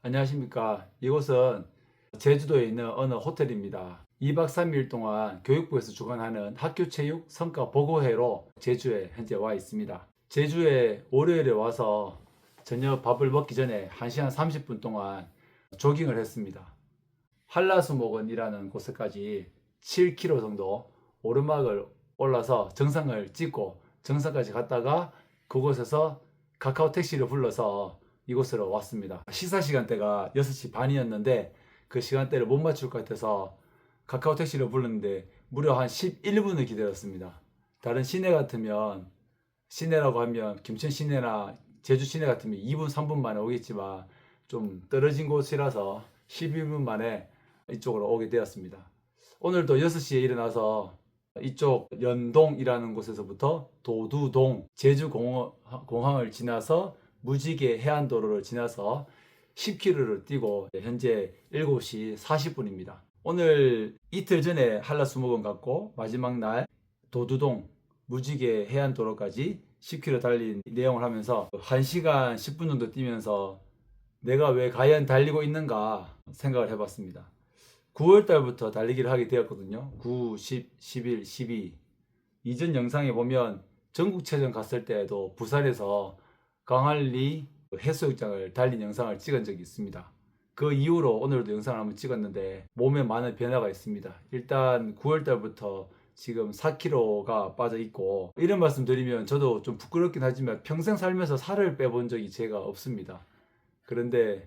안녕하십니까. 이곳은 제주도에 있는 어느 호텔입니다. 2박 3일 동안 교육부에서 주관하는 학교체육 성과 보고회로 제주에 현재 와 있습니다. 제주에 월요일에 와서 저녁 밥을 먹기 전에 1시간 30분 동안 조깅을 했습니다. 한라수목원이라는 곳에까지 7km 정도 오르막을 올라서 정상을 찍고 정상까지 갔다가 그곳에서 카카오 택시를 불러서 이곳으로 왔습니다. 시사 시간대가 6시 반이었는데 그 시간대를 못 맞출 것 같아서 카카오 택시를 불렀는데 무려 한 11분을 기다렸습니다. 다른 시내 같으면, 시내라고 하면 김천 시내나 제주 시내 같으면 2분 3분 만에 오겠지만 좀 떨어진 곳이라서 11분 만에 이쪽으로 오게 되었습니다. 오늘도 6시에 일어나서 이쪽 연동이라는 곳에서부터 도두동 제주공항을 지나서 무지개 해안도로를 지나서 10km를 뛰고 현재 7시 40분입니다. 오늘 이틀 전에 한라수목원 갔고 마지막 날 도두동 무지개 해안도로까지 10km 달린 내용을 하면서 1시간 10분 정도 뛰면서 내가 왜 과연 달리고 있는가 생각을 해봤습니다. 9월 달부터 달리기를 하게 되었거든요. 9, 10, 11, 12. 이전 영상에 보면 전국체전 갔을 때에도 부산에서 광안리 해수욕장을 달린 영상을 찍은 적이 있습니다. 그 이후로 오늘도 영상을 한번 찍었는데 몸에 많은 변화가 있습니다. 일단 9월 달부터 지금 4kg가 빠져 있고, 이런 말씀 드리면 저도 좀 부끄럽긴 하지만 평생 살면서 살을 빼본 적이 제가 없습니다. 그런데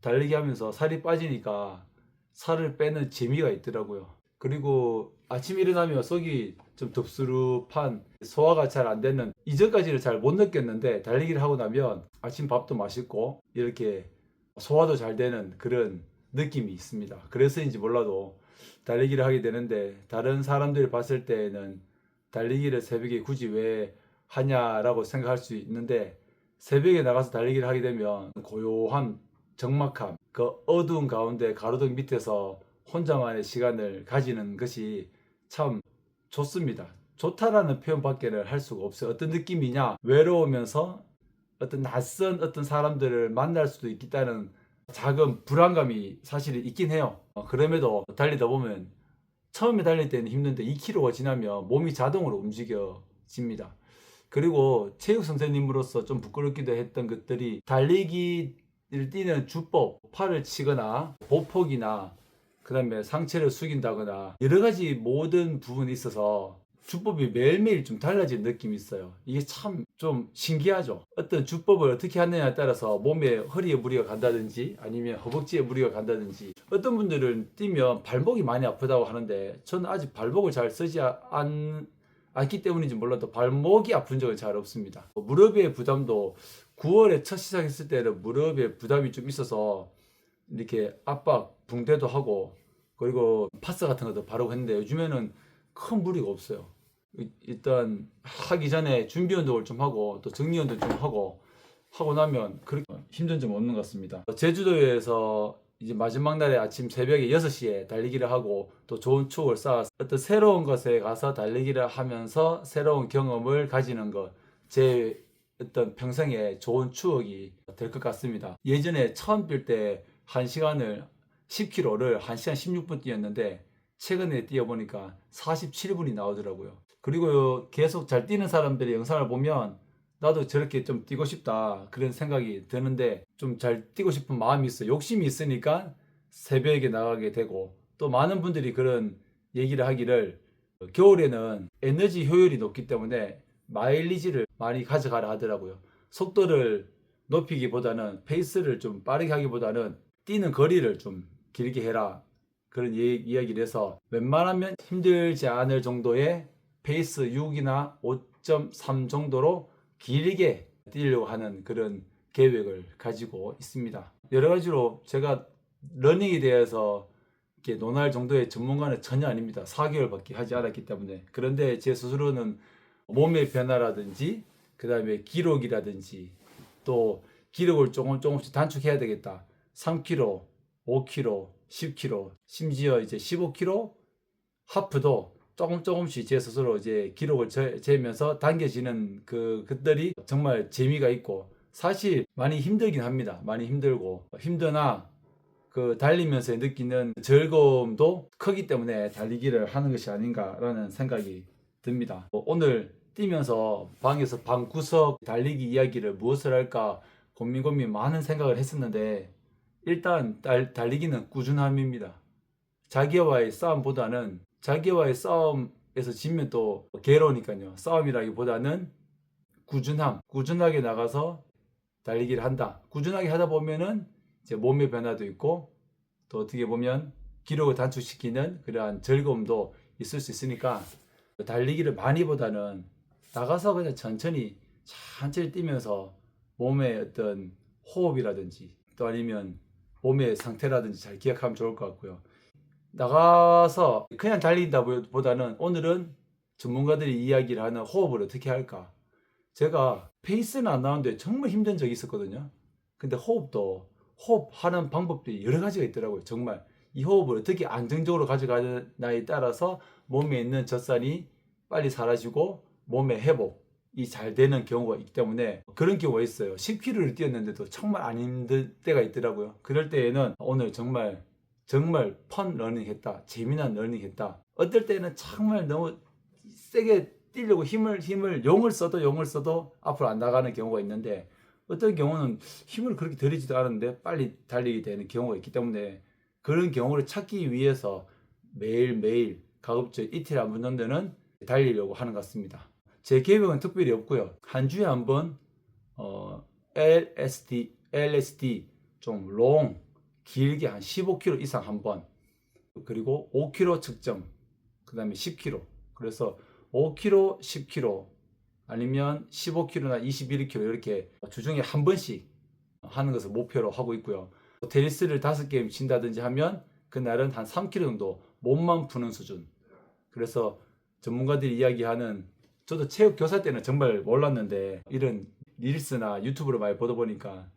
달리기 하면서 살이 빠지니까 살을 빼는 재미가 있더라고요. 그리고 아침 일어나면 속이 좀 덥수룩한, 소화가 잘 안 되는, 이전까지는 잘 못 느꼈는데 달리기를 하고 나면 아침 밥도 맛있고 이렇게 소화도 잘 되는 그런 느낌이 있습니다. 그래서인지 몰라도 달리기를 하게 되는데, 다른 사람들이 봤을 때는 달리기를 새벽에 굳이 왜 하냐라고 생각할 수 있는데, 새벽에 나가서 달리기를 하게 되면 고요한 적막함, 그 어두운 가운데 가로등 밑에서 혼자만의 시간을 가지는 것이 참 좋습니다. 좋다라는 표현밖에는 할 수가 없어요. 어떤 느낌이냐? 외로우면서 어떤 낯선 어떤 사람들을 만날 수도 있겠다는 작은 불안감이 사실 있긴 해요. 그럼에도 달리다 보면 처음에 달릴 때는 힘든데 2km가 지나면 몸이 자동으로 움직여집니다. 그리고 체육 선생님으로서 좀 부끄럽기도 했던 것들이, 달리기를 뛰는 주법, 팔을 치거나 보폭이나 그 다음에 상체를 숙인다거나 여러 가지 모든 부분이 있어서 주법이 매일매일 좀 달라지는 느낌이 있어요. 이게 참 좀 신기하죠. 어떤 주법을 어떻게 하느냐에 따라서 몸에 허리에 무리가 간다든지 아니면 허벅지에 무리가 간다든지, 어떤 분들은 뛰면 발목이 많이 아프다고 하는데 저는 아직 발목을 잘 쓰지 않기 때문인지 몰라도 발목이 아픈 적은 잘 없습니다. 무릎의 부담도 9월에 첫 시작했을 때는 무릎에 부담이 좀 있어서 이렇게 압박 붕대도 하고 그리고 파스 같은 것도 바르고 했는데 요즘에는 큰 무리가 없어요. 일단 하기 전에 준비 운동을 좀 하고 또 정리 운동 좀 하고 나면 그렇게 힘든 점 없는 것 같습니다. 제주도에서 이제 마지막 날에 아침 새벽에 6시에 달리기를 하고 또 좋은 추억을 쌓아서 어떤 새로운 것에 가서 달리기를 하면서 새로운 경험을 가지는 것, 제 어떤 평생의 좋은 추억이 될 것 같습니다. 예전에 처음 뛸 때 1시간을 10km를 1시간 16분 뛰었는데 최근에 뛰어보니까 47분이 나오더라고요. 그리고 계속 잘 뛰는 사람들의 영상을 보면 나도 저렇게 좀 뛰고 싶다 그런 생각이 드는데, 좀 잘 뛰고 싶은 마음이 있어, 욕심이 있으니까 새벽에 나가게 되고, 또 많은 분들이 그런 얘기를 하기를 겨울에는 에너지 효율이 높기 때문에 마일리지를 많이 가져가라 하더라고요. 속도를 높이기보다는, 페이스를 좀 빠르게 하기보다는 뛰는 거리를 좀 길게 해라 그런 이야기를 해서 웬만하면 힘들지 않을 정도의 페이스 6이나 5.3 정도로 길게 뛰려고 하는 그런 계획을 가지고 있습니다. 여러 가지로 제가 러닝에 대해서 이렇게 논할 정도의 전문가는 전혀 아닙니다. 4개월밖에 하지 않았기 때문에. 그런데 제 스스로는 몸의 변화라든지 그 다음에 기록이라든지 또 기록을 조금씩 단축해야 되겠다. 3kg, 5kg, 10kg, 심지어 이제 15kg 하프도 조금씩 제 스스로 이제 기록을 재면서 당겨지는 그것들이 정말 재미가 있고 사실 많이 힘들긴 합니다. 많이 힘들고 힘드나 그 달리면서 느끼는 즐거움도 크기 때문에 달리기를 하는 것이 아닌가라는 생각이 듭니다. 오늘 뛰면서 방에서 방구석 달리기 이야기를 무엇을 할까 고민 많은 생각을 했었는데 일단 달리기는 꾸준함입니다. 자기와의 싸움보다는 자기와의 싸움에서 지면 또 괴로우니까요. 싸움이라기보다는 꾸준하게 나가서 달리기를 한다. 꾸준하게 하다 보면은 이제 몸의 변화도 있고 또 어떻게 보면 기록을 단축시키는 그러한 즐거움도 있을 수 있으니까 달리기를 많이보다는 나가서 그냥 천천히 뛰면서 몸의 어떤 호흡이라든지 또 아니면 몸의 상태라든지 잘 기억하면 좋을 것 같고요. 나가서 그냥 달린다 보다는 오늘은 전문가들이 이야기를 하는 호흡을 어떻게 할까? 제가 페이스는 안 나오는데 정말 힘든 적이 있었거든요. 근데 호흡하는 방법들이 여러 가지가 있더라고요. 정말 이 호흡을 어떻게 안정적으로 가져가느냐에 따라서 몸에 있는 젖살이 빨리 사라지고 몸의 회복이 잘 되는 경우가 있기 때문에 그런 경우가 있어요. 10km를 뛰었는데도 정말 안 힘들 때가 있더라고요. 그럴 때에는 오늘 정말 펀 러닝 했다. 재미난 러닝 했다. 어떨 때는 정말 너무 세게 뛰려고 용을 써도 앞으로 안 나가는 경우가 있는데 어떤 경우는 힘을 그렇게 들이지도 않은데 빨리 달리게 되는 경우가 있기 때문에 그런 경우를 찾기 위해서 매일매일 가급적 이틀에 한 번 정도는 달리려고 하는 것 같습니다. 제 계획은 특별히 없고요. 한 주에 한 번 LSD 좀 길게 한 15km 이상 한 번, 그리고 5km 측정, 그 다음에 10km. 그래서 5km, 10km 아니면 15km나 21km 이렇게 주중에 한 번씩 하는 것을 목표로 하고 있고요. 테니스를 5게임 친다든지 하면 그날은 한 3km 정도 몸만 푸는 수준. 그래서 전문가들이 이야기하는, 저도 체육 교사 때는 정말 몰랐는데 이런 릴스나 유튜브를 많이 보다 보니까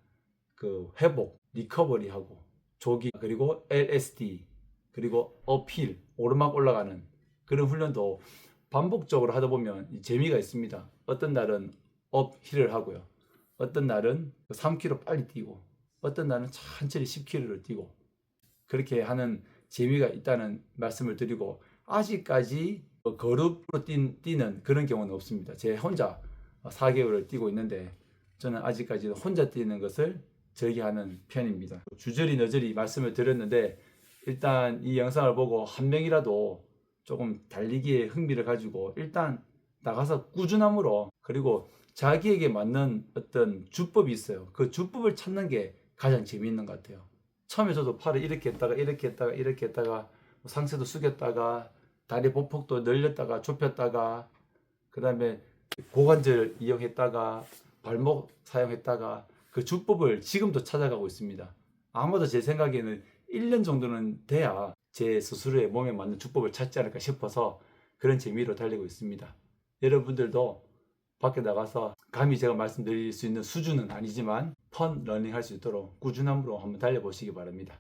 그 회복, 리커버리하고 조기, 그리고 LSD, 그리고 어필, 오르막 올라가는 그런 훈련도 반복적으로 하다 보면 재미가 있습니다. 어떤 날은 업힐을 하고요. 어떤 날은 3km 빨리 뛰고, 어떤 날은 천천히 10km를 뛰고, 그렇게 하는 재미가 있다는 말씀을 드리고, 아직까지 그룹으로 뛰는 그런 경우는 없습니다. 제 혼자 4개월을 뛰고 있는데, 저는 아직까지 혼자 뛰는 것을 즐겨하는 편입니다. 주저리 너저리 말씀을 드렸는데, 일단 이 영상을 보고 한 명이라도 조금 달리기에 흥미를 가지고 일단 나가서 꾸준함으로, 그리고 자기에게 맞는 어떤 주법이 있어요. 그 주법을 찾는 게 가장 재미있는 것 같아요. 처음에 저도 팔을 이렇게 했다가 이렇게 했다가 상체도 숙였다가 다리 보폭도 늘렸다가 좁혔다가 그 다음에 고관절 이용했다가 발목 사용했다가 그 주법을 지금도 찾아가고 있습니다. 아마도 제 생각에는 1년 정도는 돼야 제 스스로의 몸에 맞는 주법을 찾지 않을까 싶어서 그런 재미로 달리고 있습니다. 여러분들도 밖에 나가서 감히 제가 말씀드릴 수 있는 수준은 아니지만 펀 러닝 할 수 있도록 꾸준함으로 한번 달려보시기 바랍니다.